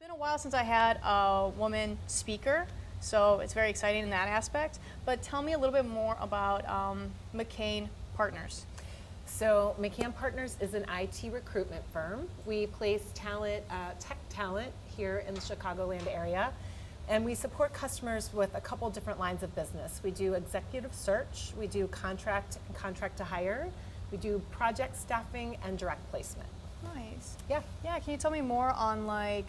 been a while since I had a woman speaker, so it's very exciting in that aspect. But tell me a little bit more about McCain Partners. So McCann Partners is an IT recruitment firm. We place talent, tech talent here in the Chicagoland area, and we support customers with a couple different lines of business. We do executive search, we do contract and contract to hire, we do project staffing and direct placement. Nice. Yeah. Yeah, can you tell me more on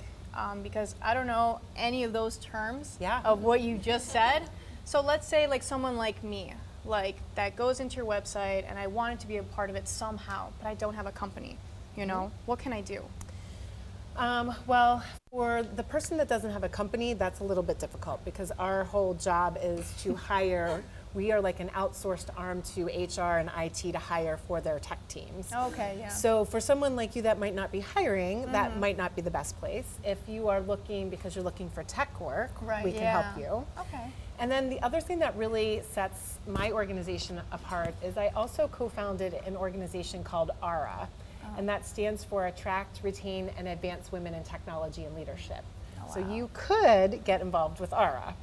because I don't know any of those terms of what you just said. So let's say like someone like me, like that goes into your website and I wanted to be a part of it somehow, but I don't have a company, what can I do? Well, for the person that doesn't have a company, that's a little bit difficult because our whole job is to hire. We are like an outsourced arm to HR and IT to hire for their tech teams. Okay, yeah. So for someone like you that might not be hiring, that might not be the best place. If you are looking because you're looking for tech work, we can help you. Okay. And then the other thing that really sets my organization apart is I also co-founded an organization called ARA. And that stands for Attract, Retain, and Advance Women in Technology and Leadership. Oh, wow. So you could get involved with ARA.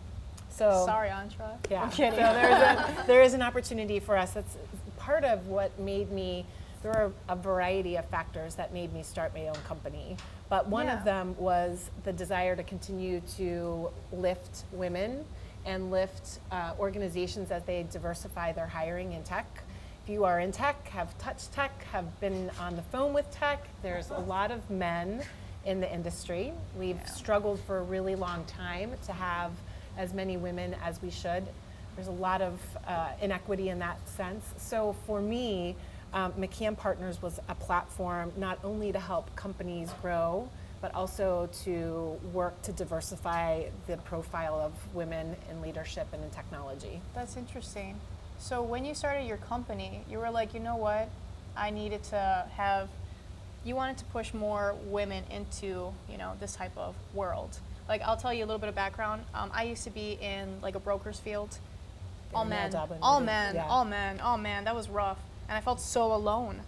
So sorry, Antra. yeah, I'm kidding. so there is an opportunity for us. That's part of what made me. There are a variety of factors that made me start my own company, but one of them was the desire to continue to lift women and lift organizations as they diversify their hiring in tech. If you are in tech, have touched tech, have been on the phone with tech, there's a lot of men in the industry. We've struggled for a really long time to have as many women as we should. There's a lot of inequity in that sense. So for me, McCann Partners was a platform not only to help companies grow, but also to work to diversify the profile of women in leadership and in technology. That's interesting. So when you started your company, you were like, you know what, I needed to have, you wanted to push more women into, this type of world. Like, I'll tell you a little bit of background. I used to be in like a broker's field. All men, all men, that was rough. And I felt so alone.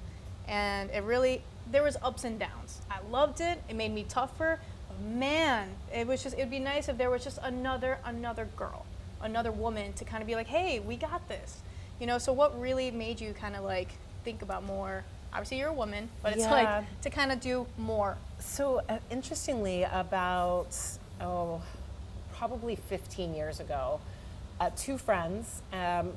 And there was ups and downs. I loved it, it made me tougher. But man, it'd be nice if there was just another girl, another woman to kind of be like, hey, we got this. So what really made you kind of like think about more? Obviously you're a woman, but it's like to kind of do more. So interestingly, about probably 15 years ago, two friends,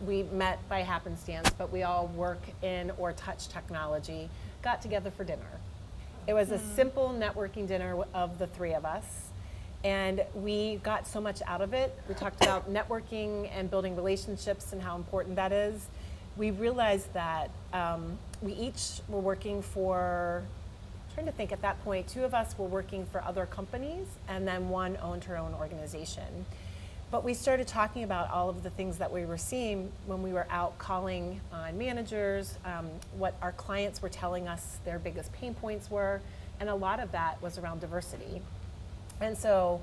we met by happenstance, but we all work in or touch technology, got together for dinner. It was a simple networking dinner of the three of us, and we got so much out of it. We talked about networking and building relationships and how important that is. We realized that we each were working for, I'm trying to think at that point, two of us were working for other companies, and then one owned her own organization. But we started talking about all of the things that we were seeing when we were out calling on managers, what our clients were telling us their biggest pain points were, and a lot of that was around diversity. And so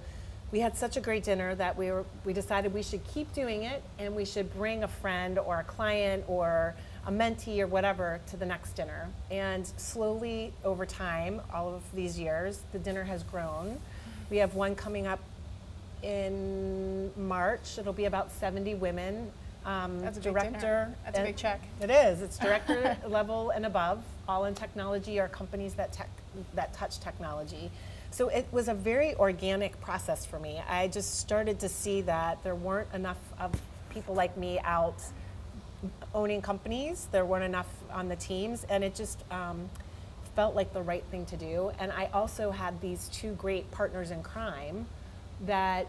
we had such a great dinner that we decided we should keep doing it, and we should bring a friend or a client or a mentee or whatever to the next dinner. And slowly over time, all of these years, the dinner has grown. We have one coming up in March. It'll be about 70 women. That's a director. Big dinner. That's a big check. It is. It's director level and above, all in technology or companies that touch technology. So it was a very organic process for me. I just started to see that there weren't enough of people like me out owning companies. There weren't enough on the teams, and it just felt like the right thing to do. And I also had these two great partners in crime that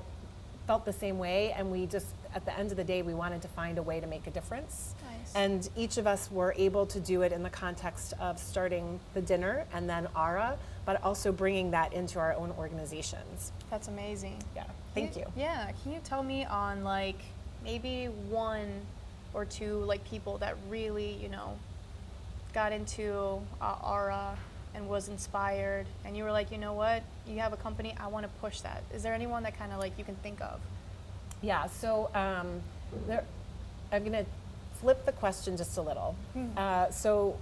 felt the same way, and we just, at the end of the day, we wanted to find a way to make a difference. Nice. And each of us were able to do it in the context of starting the dinner and then ARA, but also bringing that into our own organizations. That's amazing. Yeah, thank you. Yeah, can you tell me on like maybe one or two like people that really, got into ARA and was inspired, and you were like, you know what, you have a company, I want to push that. Is there anyone that kind of like you can think of? Yeah, so I'm going to flip the question just a little. So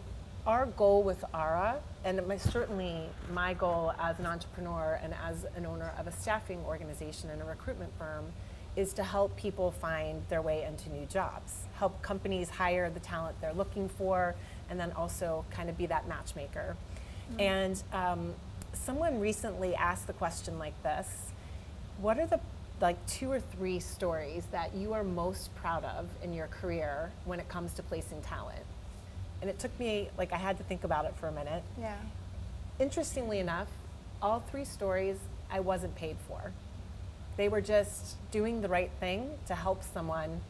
our goal with ARA, and certainly my goal as an entrepreneur and as an owner of a staffing organization and a recruitment firm, is to help people find their way into new jobs, help companies hire the talent they're looking for, and then also kind of be that matchmaker. And someone recently asked the question like this: what are the 2 or 3 stories that you are most proud of in your career when it comes to placing talent? And it took me, I had to think about it for a minute. Yeah. Interestingly enough, all 3 stories I wasn't paid for. They were just doing the right thing to help someone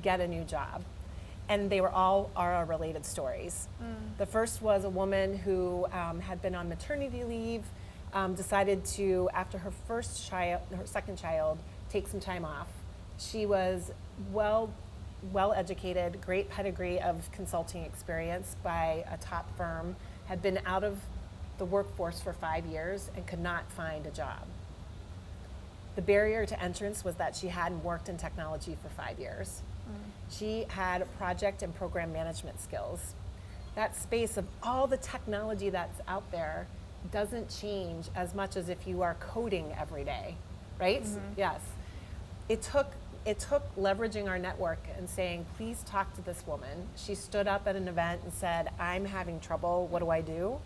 get a new job. And they were all ARA-related stories. The first was a woman who had been on maternity leave, decided to, after her second child, take some time off. She was well educated, great pedigree of consulting experience by a top firm, had been out of the workforce for 5 years and could not find a job. The barrier to entrance was that she hadn't worked in technology for 5 years. She had project and program management skills. That space of all the technology that's out there doesn't change as much as if you are coding every day, right? Yes. It took leveraging our network and saying, please talk to this woman. She stood up at an event and said, I'm having trouble, what do I do?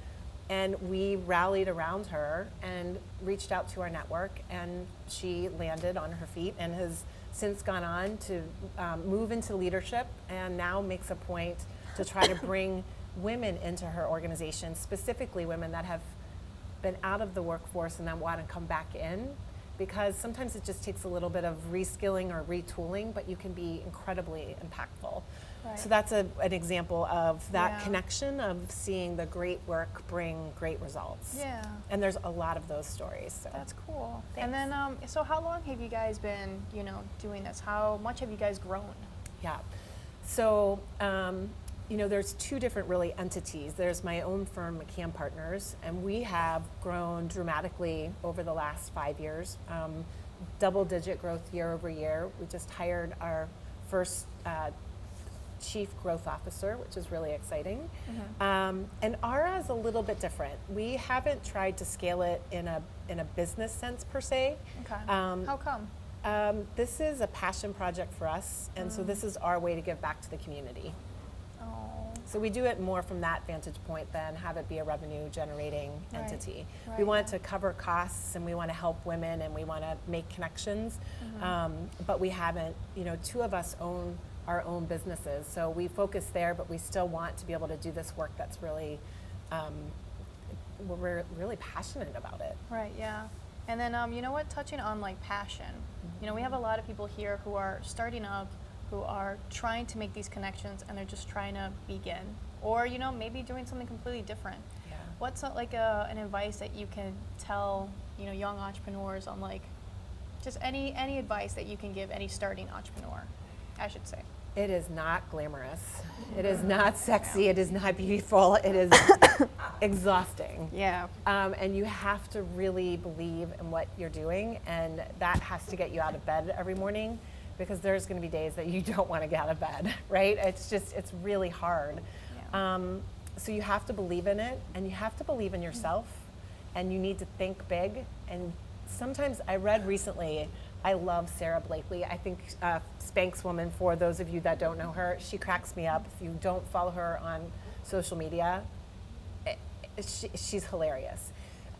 And we rallied around her and reached out to our network, and she landed on her feet and has since gone on to move into leadership, and now makes a point to try to bring women into her organization, specifically women that have been out of the workforce and then want to come back in, because sometimes it just takes a little bit of reskilling or retooling, but you can be incredibly impactful. Right. So that's an example of that Yeah. connection of seeing the great work bring great results. Yeah. And there's a lot of those stories. So. That's cool. Thanks. And then, so how long have you guys been, doing this? How much have you guys grown? Yeah. So, there's 2 different really entities. There's my own firm, McCann Partners, and we have grown dramatically over the last 5 years. Double-digit growth year over year. We just hired our first chief growth officer, which is really exciting. And ARA is a little bit different. We haven't tried to scale it in a business sense per se. Okay. How come? This is a passion project for us, and so this is our way to give back to the community. Oh. So we do it more from that vantage point than have it be a revenue generating Right. entity. Right, We want yeah. to cover costs, and we want to help women, and we want to make connections. But we haven't, 2 of us own our own businesses, so we focus there, but we still want to be able to do this work that's really, we're really passionate about it. Right, yeah. And then, touching on passion, we have a lot of people here who are starting up, who are trying to make these connections, and they're just trying to begin, or maybe doing something completely different. Yeah. What's an advice that you can tell young entrepreneurs on just any advice that you can give any starting entrepreneur, I should say? It is not glamorous. It is not sexy. It is not beautiful. It is exhausting. Yeah. And you have to really believe in what you're doing, and that has to get you out of bed every morning, because there's going to be days that you don't want to get out of bed, right? It's really hard. Yeah. So you have to believe in it, and you have to believe in yourself, and you need to think big. And sometimes I read recently, I love Sarah Blakely. I think Spanx Woman, for those of you that don't know her, she cracks me up. If you don't follow her on social media, she's hilarious.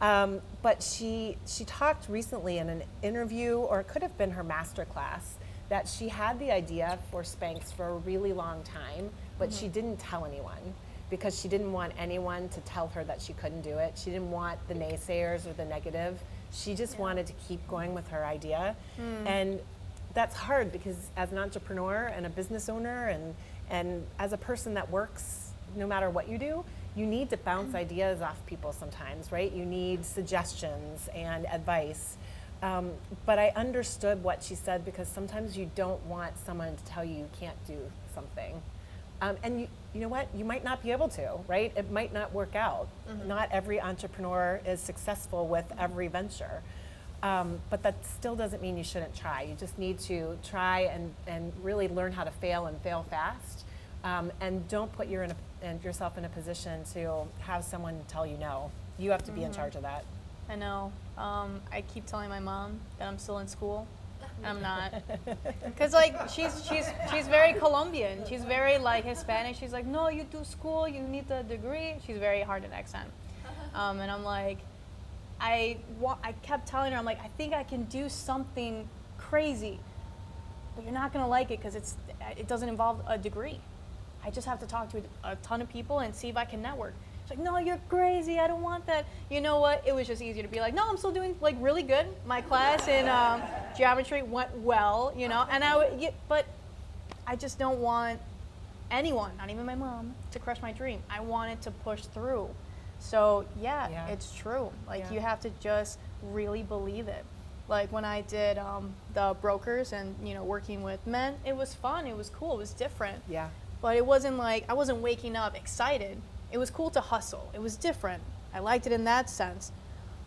But she talked recently in an interview, or it could have been her master class, that she had the idea for Spanx for a really long time, but she didn't tell anyone, because she didn't want anyone to tell her that she couldn't do it. She didn't want the naysayers or the negative. She just wanted to keep going with her idea. And that's hard, because as an entrepreneur and a business owner and as a person that works, no matter what you do, you need to bounce ideas off people sometimes, right? You need suggestions and advice. But I understood what she said, because sometimes you don't want someone to tell you can't do something. And you know what? You might not be able to, right? It might not work out. Not every entrepreneur is successful with every venture. But that still doesn't mean you shouldn't try. You just need to try and really learn how to fail, and fail fast. And don't put yourself in a position to have someone tell you no. You have to be in charge of that. I know. I keep telling my mom that I'm still in school. And I'm not. Because like she's very Colombian. She's very like Hispanic. She's like, no, you do school. You need the degree. She's very hard in accent. And I'm like, I kept telling her, I'm like, I think I can do something crazy, but you're not gonna like it because it doesn't involve a degree. I just have to talk to a ton of people and see if I can network. She's like, no, you're crazy. I don't want that. You know what? It was just easier to be like, no, I'm still doing like really good. My class in geometry went well, you know, and but I just don't want anyone, not even my mom, to crush my dream. I wanted to push through. So yeah. It's true. Like you have to just really believe it. Like when I did the brokers and working with men, it was fun. It was cool. It was different. Yeah. But it wasn't like I wasn't waking up excited. It was cool to hustle. It was different. I liked it in that sense,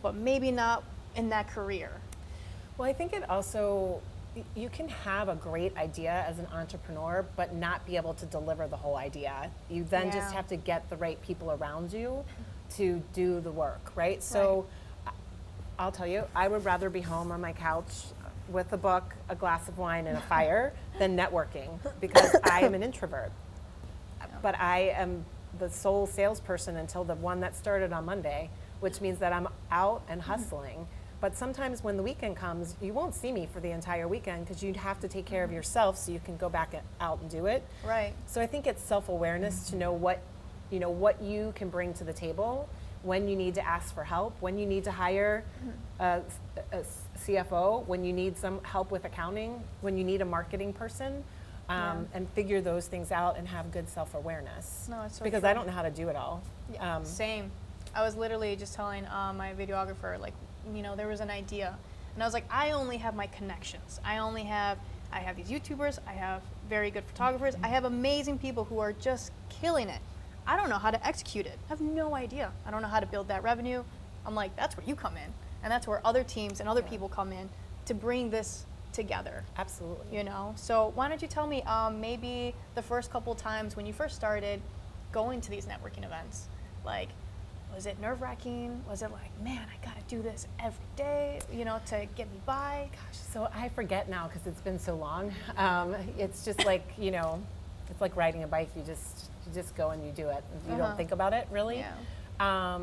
but maybe not in that career. Well, I think it also, you can have a great idea as an entrepreneur, but not be able to deliver the whole idea. You then just have to get the right people around you to do the work, right? So I'll tell you, I would rather be home on my couch with a book, a glass of wine, and a fire than networking because I am an introvert. But I am the sole salesperson until the one that started on Monday, which means that I'm out and hustling. But sometimes when the weekend comes, you won't see me for the entire weekend because you'd have to take care of yourself so you can go back out and do it. Right. So I think it's self-awareness to know what you can bring to the table, when you need to ask for help, when you need to hire a CFO, when you need some help with accounting, when you need a marketing person, and figure those things out and have good self-awareness. No, it's so because true. I don't know how to do it all. Yeah, same. I was literally just telling my videographer, like, there was an idea, and I was like, I only have my connections. I have these YouTubers. I have very good photographers. I have amazing people who are just killing it. I don't know how to execute it. I have no idea. I don't know how to build that revenue. I'm like, that's where you come in, and that's where other teams and other people come in to bring this together. Absolutely. So why don't you tell me maybe the first couple times when you first started going to these networking events, like, was it nerve-wracking? Was it like, man, I gotta do this every day, to get me by? Gosh, so I forget now because it's been so long. It's just like, it's like riding a bike. You just go and you do it. You don't think about it really. Yeah.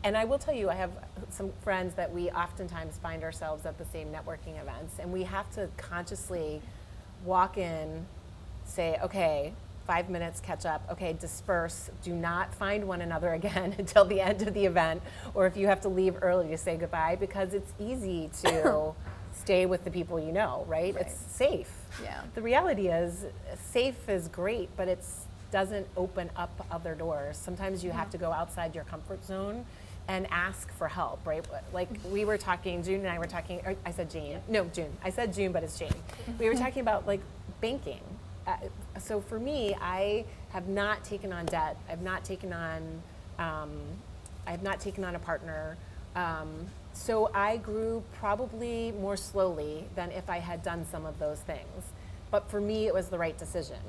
And I will tell you, I have some friends that we oftentimes find ourselves at the same networking events, and we have to consciously walk in, say, okay, 5 minutes, catch up, okay, disperse, do not find one another again until the end of the event, or if you have to leave early to say goodbye, because it's easy to stay with the people you know, right? It's safe. Yeah. The reality is, safe is great, but it doesn't open up other doors. Sometimes you have to go outside your comfort zone and ask for help, right? Like we were talking, June and I were talking, or I said Jane, no, June. I said June, but it's Jane. We were talking about like banking. So for me, I have not taken on debt. I've not taken on a partner. So I grew probably more slowly than if I had done some of those things. But for me, it was the right decision.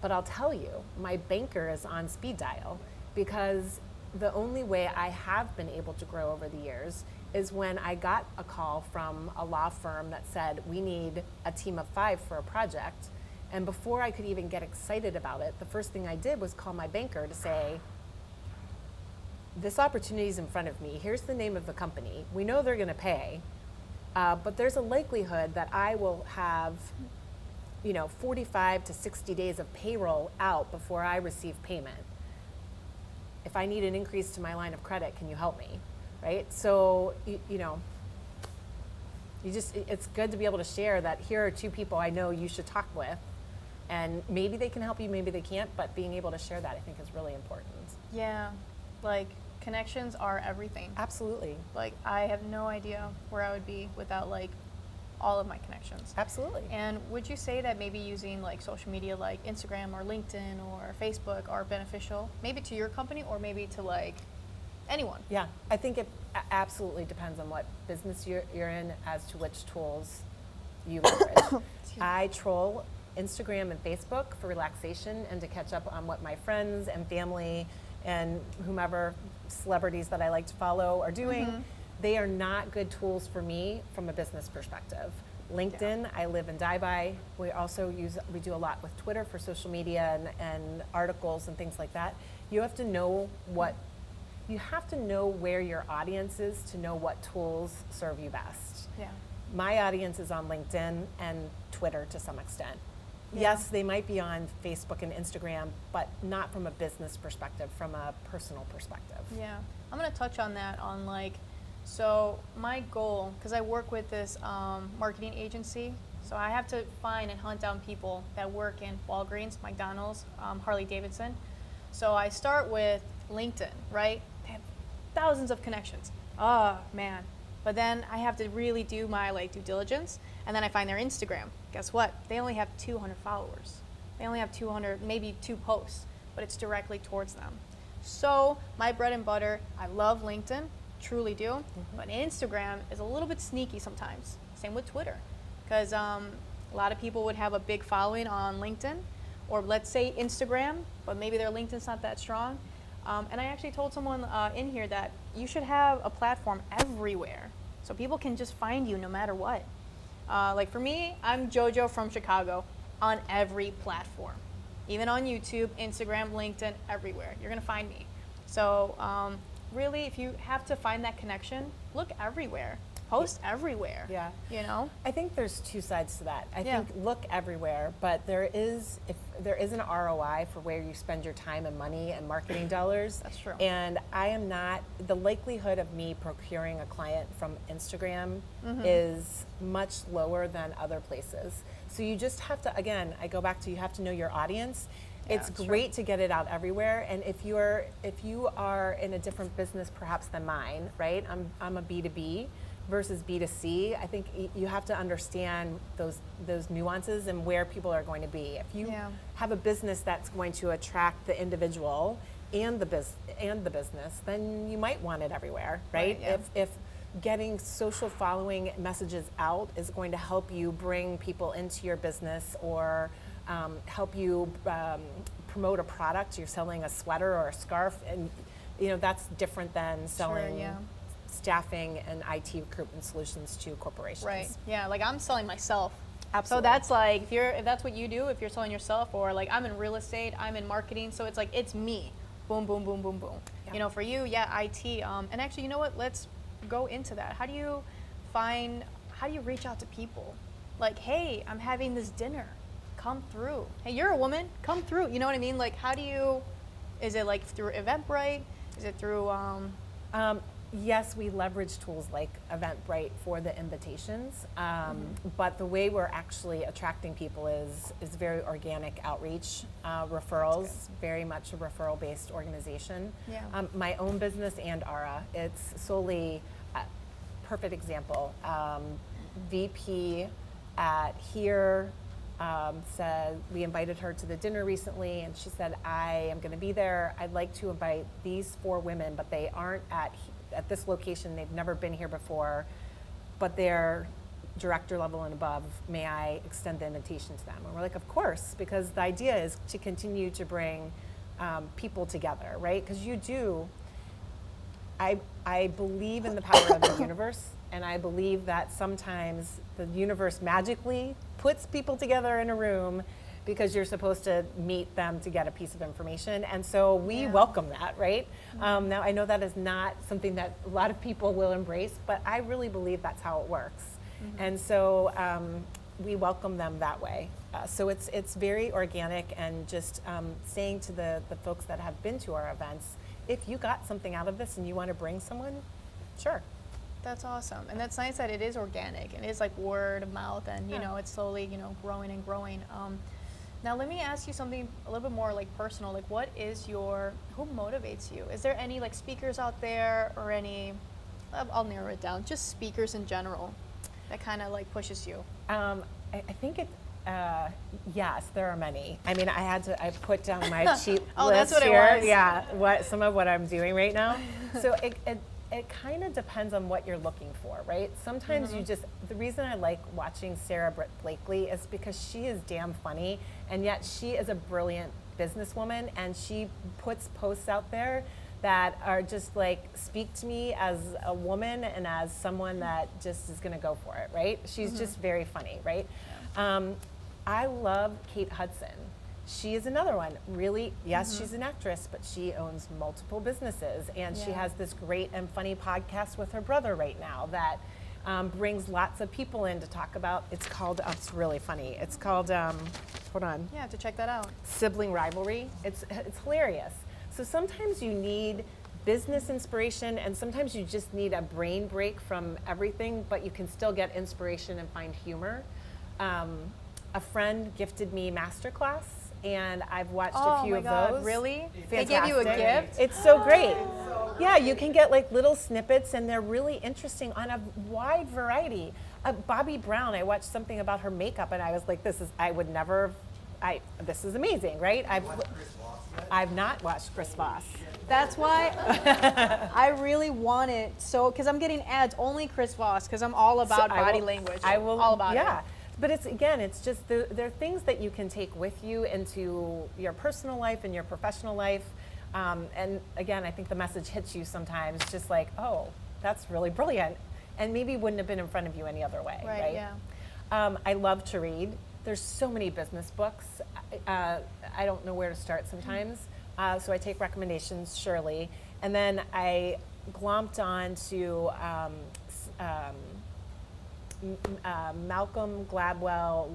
But I'll tell you, my banker is on speed dial because the only way I have been able to grow over the years is when I got a call from a law firm that said, we need a team of 5 for a project. And before I could even get excited about it, the first thing I did was call my banker to say, this opportunity is in front of me. Here's the name of the company. We know they're going to pay, but there's a likelihood that I will have 45 to 60 days of payroll out before I receive payment. If I need an increase to my line of credit, can you help me, right? So, it's good to be able to share that here are 2 people I know you should talk with, and maybe they can help you, maybe they can't, but being able to share that I think is really important. Yeah, like connections are everything. Absolutely. Like I have no idea where I would be without like all of my connections. Absolutely. And would you say that maybe using like social media like Instagram or LinkedIn or Facebook are beneficial, maybe to your company or maybe to like anyone? Yeah, I think it absolutely depends on what business you're in as to which tools you leverage. I troll Instagram and Facebook for relaxation and to catch up on what my friends and family and whomever celebrities that I like to follow are doing. They are not good tools for me from a business perspective. LinkedIn, I live and die by. We do a lot with Twitter for social media and articles and things like that. You have to know where your audience is to know what tools serve you best. Yeah. My audience is on LinkedIn and Twitter to some extent. Yeah. Yes, they might be on Facebook and Instagram, but not from a business perspective, from a personal perspective. Yeah, I'm gonna touch on that so my goal, because I work with this marketing agency, so I have to find and hunt down people that work in Walgreens, McDonald's, Harley Davidson. So I start with LinkedIn, right? They have thousands of connections. Oh man. But then I have to really do my due diligence, and then I find their Instagram. Guess what? They only have 200 followers. They only have 200, maybe 2 posts, but it's directly towards them. So my bread and butter, I love LinkedIn, truly do, but Instagram is a little bit sneaky sometimes. Same with Twitter, because a lot of people would have a big following on LinkedIn, or let's say Instagram, but maybe their LinkedIn's not that strong. And I actually told someone in here that you should have a platform everywhere, so people can just find you no matter what. Like for me, I'm JoJo from Chicago on every platform, even on YouTube, Instagram, LinkedIn, everywhere. You're gonna find me. So really, if you have to find that connection, look everywhere, post everywhere. Yeah. You know? I think there's 2 sides to that. I Yeah. think look everywhere, but if there is an ROI for where you spend your time and money and marketing dollars. That's true. And the likelihood of me procuring a client from Instagram is much lower than other places. So you just have to, again, I go back to, you have to know your audience. Yeah, It's that's great to get it out everywhere, and if you are in a different business perhaps than mine, right? I'm a B2B versus B2C. I think you have to understand those nuances and where people are going to be. If you have a business that's going to attract the individual and the business, then you might want it everywhere, right? Yeah. If getting social following messages out is going to help you bring people into your business or help you promote a product, you're selling a sweater or a scarf, and that's different than selling staffing and IT recruitment solutions to corporations. Right. Yeah. Like I'm selling myself. Absolutely. So that's like if that's what you do, if you're selling yourself, or like I'm in real estate, I'm in marketing, so it's like it's me. Boom, boom, boom, boom, boom. Yeah. For you, IT. And actually, you know what? Let's go into that. How do you reach out to people? Like, hey, I'm having this dinner. Come through. Hey, you're a woman. Come through. You know what I mean? Like, is it like through Eventbrite? Is it through? Yes, we leverage tools like Eventbrite for the invitations, but the way we're actually attracting people is very organic outreach, referrals, very much a referral-based organization. Yeah. My own business and Aura, it's solely, perfect example, VP at Here said, we invited her to the dinner recently, and she said, I am going to be there. I'd like to invite these 4 women, but they aren't at this location. They've never been here before, but they're director level and above. May I extend the invitation to them? And we're like, of course, because the idea is to continue to bring people together, right? Because I believe in the power of the universe, and I believe that sometimes the universe magically puts people together in a room because you're supposed to meet them to get a piece of information. And so we welcome that, right? Now, I know that is not something that a lot of people will embrace, but I really believe that's how it works. And so we welcome them that way. So it's very organic, and just saying to the folks that have been to our events, if you got something out of this and you want to bring someone, sure. That's awesome. And that's nice that it is organic and it is like word of mouth, and it's slowly, growing and growing. Now let me ask you something a little bit more like personal. Like who motivates you? Is there any like speakers out there, or any, I'll narrow it down, just speakers in general that kind of like pushes you? I think yes, there are many. I mean, I put down my cheat Oh, list that's what here. it was. Yeah, some of what I'm doing right now. So it kind of depends on what you're looking for, right? Sometimes the reason I like watching Sarah Blakely is because she is damn funny, and yet she is a brilliant businesswoman, and she puts posts out there that are just like, speak to me as a woman and as someone that just is gonna go for it, right? She's just very funny, right? I love Kate Hudson. She is another one. Really, yes, she's an actress, but she owns multiple businesses, and she has this great and funny podcast with her brother right now that brings lots of people in to talk about. It's called. It's really funny. It's called. Hold on. Yeah, I have to check that out. Sibling Rivalry. It's hilarious. So sometimes you need business inspiration, and sometimes you just need a brain break from everything, but you can still get inspiration and find humor. A friend gifted me Masterclass, and I've watched a few of those. Really? Fantastic. They gave you a gift? It's so great. Yeah, you can get like little snippets, and they're really interesting on a wide variety. Bobbi Brown, I watched something about her makeup, and I was like, this is amazing, right? I've not watched Chris Voss. That's why I really want it. So, because I'm getting ads, only Chris Voss, because I'm all about body language. I will, all about it. Yeah. But it's just, there are things that you can take with you into your personal life and your professional life. And again, I think the message hits you sometimes, just like, oh, that's really brilliant. And maybe wouldn't have been in front of you any other way, right? Yeah. I love to read. There's so many business books. I don't know where to start sometimes. So I take recommendations, surely. And then I glomped on to Malcolm Gladwell,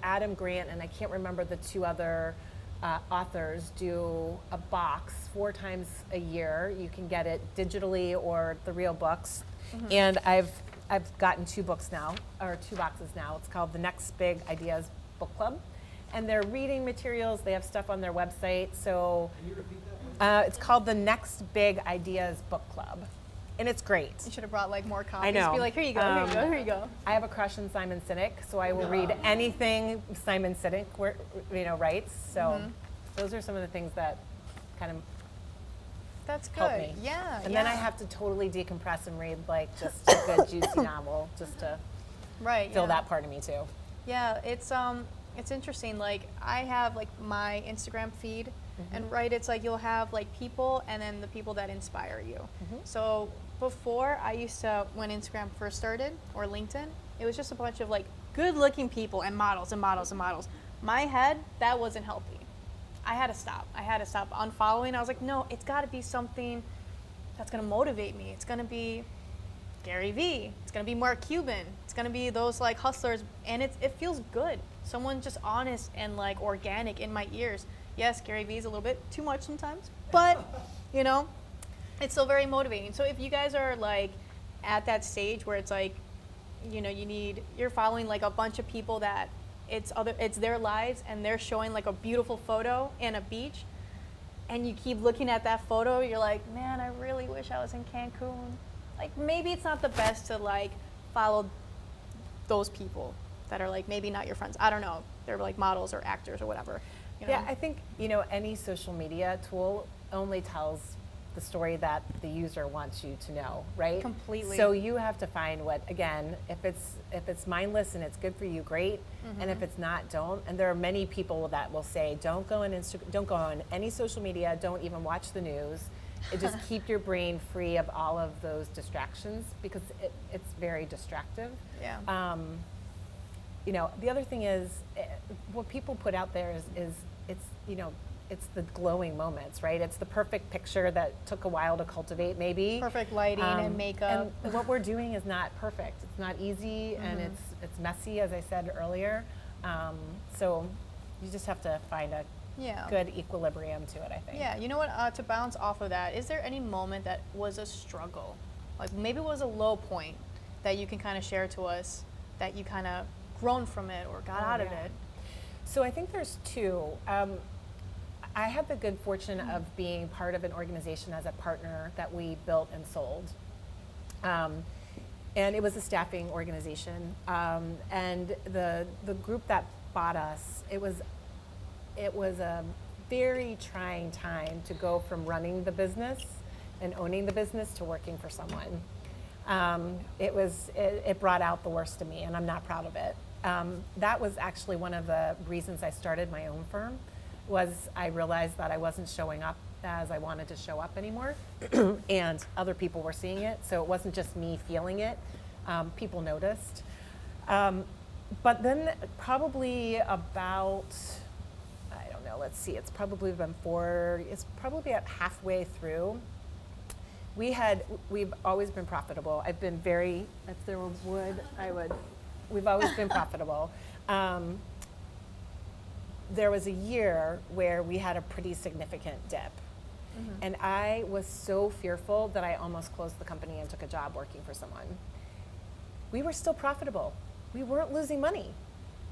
Adam Grant, and I can't remember the two other authors do a box 4 times a year. You can get it digitally or the real books. And I've gotten 2 books now, or 2 boxes now. It's called The Next Big Ideas Book Club. And they're reading materials. They have stuff on their website. So Can you repeat that one? it's called The Next Big Ideas Book Club. And it's great. You should have brought like more copies. I know. Be like, here you go, here you go, here you go. I have a crush on Simon Sinek, so I will read anything Simon Sinek writes. So those are some of the things that kind of That's good. help me. Yeah. And then I yeah. have to totally decompress and read like just a good juicy novel just to right, fill yeah. that part of me too. Yeah, it's interesting. Like I have like my Instagram feed, and right, it's like you'll have like people, and then the people that inspire you. So before, I used to, when Instagram first started, or LinkedIn, it was just a bunch of like good-looking people and models and models and models. My head, that wasn't healthy. I had to stop. I had to stop unfollowing. I was like, no, it's got to be something that's gonna motivate me. It's gonna be Gary Vee. It's gonna be Mark Cuban. It's gonna be those like hustlers, and it feels good. Someone just honest and like organic in my ears. Yes, Gary Vee is a little bit too much sometimes, but you know, it's still very motivating. So if you guys are like at that stage where it's like, you know, you're following like a bunch of people that it's their lives, and they're showing like a beautiful photo in a beach, and you keep looking at that photo, you're like, man, I really wish I was in Cancun. Like maybe it's not the best to like follow those people that are like maybe not your friends. I don't know. They're like models or actors or whatever. You know? Yeah, I think, you know, any social media tool only tells the story that the user wants you to know, right? Completely. So you have to find what, again, if it's mindless and it's good for you, great. And if it's not, don't. And there are many people that will say, don't go on don't go on any social media, don't even watch the news. Just keep your brain free of all of those distractions, because it's very distractive. Yeah. You know, the other thing is, what people put out there is it's, you know, it's the glowing moments, right? It's the perfect picture that took a while to cultivate, maybe. Perfect lighting and makeup. And what we're doing is not perfect. It's not easy, and it's messy, as I said earlier. So you just have to find a Yeah. good equilibrium to it, I think. Yeah, you know what, to bounce off of that, is there any moment that was a struggle? Like maybe it was a low point that you can kind of share to us, that you kind of grown from it or got out of it? So I think there's 2. I had the good fortune of being part of an organization as a partner that we built and sold. And it was a staffing organization. And the group that bought us, it was a very trying time to go from running the business and owning the business to working for someone. It brought out the worst of me, and I'm not proud of it. That was actually one of the reasons I started my own firm, was I realized that I wasn't showing up as I wanted to show up anymore, and other people were seeing it, so it wasn't just me feeling it. People noticed. But then probably about, I don't know, let's see, it's probably at halfway through. We've always been profitable. I've been very, if there were wood, we've always been profitable. There was a year where we had a pretty significant dip. Mm-hmm. And I was so fearful that I almost closed the company and took a job working for someone. We were still profitable. We weren't losing money.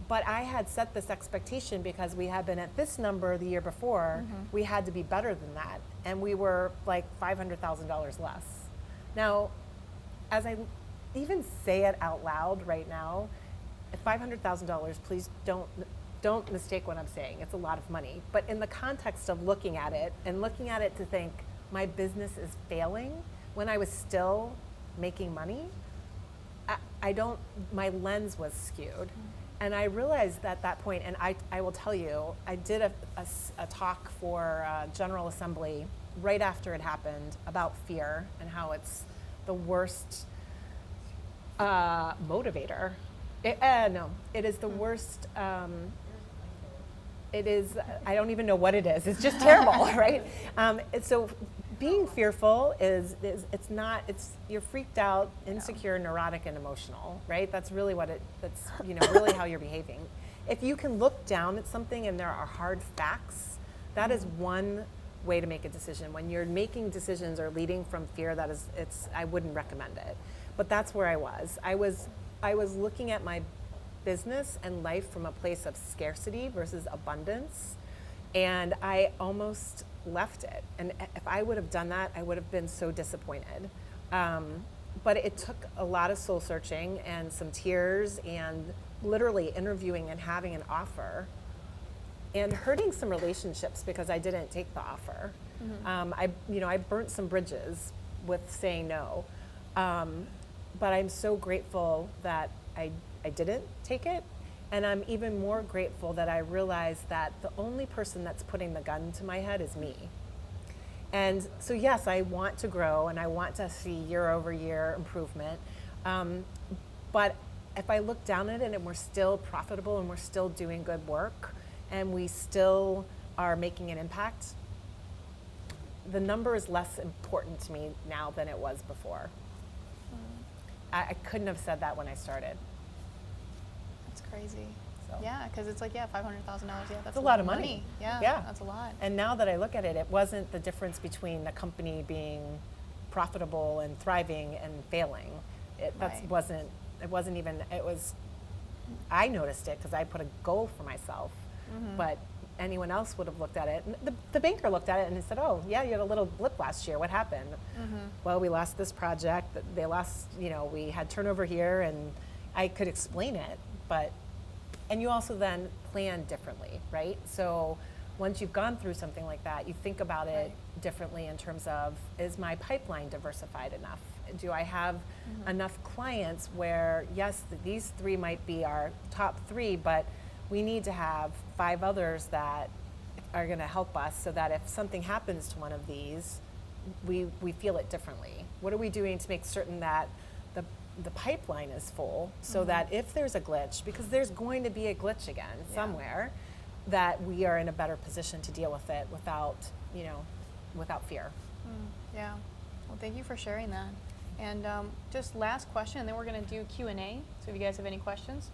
But I had set this expectation because we had been at this number the year before. Mm-hmm. We had to be better than that. And we were like $500,000 less. Now, as I even say it out loud right now, $500,000, please don't mistake what I'm saying. It's a lot of money. But in the context of looking at it to think my business is failing when I was still making money, my lens was skewed. Mm-hmm. And I realized at that point, and I will tell you, I did a talk for General Assembly right after it happened about fear and how it's the worst motivator. It is the worst. It is, I don't even know what it is. It's just terrible, right? So being fearful is you're freaked out, insecure, neurotic, and emotional, right? That's really that's really how you're behaving. If you can look down at something and there are hard facts, that is one way to make a decision. When you're making decisions or leading from fear, I wouldn't recommend it. But that's where I was. I was looking at my business and life from a place of scarcity versus abundance, and I almost left it. And if I would have done that, I would have been so disappointed. But it took a lot of soul searching and some tears and literally interviewing and having an offer and hurting some relationships because I didn't take the offer. Mm-hmm. I burnt some bridges with saying no. But I'm so grateful that I didn't take it. And I'm even more grateful that I realized that the only person that's putting the gun to my head is me. And so yes, I want to grow and I want to see year over year improvement. But if I look down at it and we're still profitable and we're still doing good work and we still are making an impact, the number is less important to me now than it was before. I couldn't have said that when I started. That's crazy. So. Yeah, because it's like, $500,000. Yeah, that's a lot of money. Yeah, that's a lot. And now that I look at it, it wasn't the difference between a company being profitable and thriving and failing. It wasn't even. I noticed it because I put a goal for myself, mm-hmm. but anyone else would have looked at it. And the banker looked at it and he said, "Oh, yeah, you had a little blip last year. What happened?" Mm-hmm. Well, we lost this project. They lost. We had turnover here, and I could explain it, and you also then plan differently, right? So once you've gone through something like that, you think about it differently in terms of, is my pipeline diversified enough? Do I have mm-hmm. enough clients where, yes, these 3 might be our top 3, but we need to have 5 others that are going to help us so that if something happens to one of these, we feel it differently. What are we doing to make certain that the pipeline is full so mm-hmm. that if there's a glitch, because there's going to be a glitch again somewhere, that we are in a better position to deal with it without fear. Yeah. Well, thank you for sharing that. And just last question, and then we're going to do Q&A. So if you guys have any questions.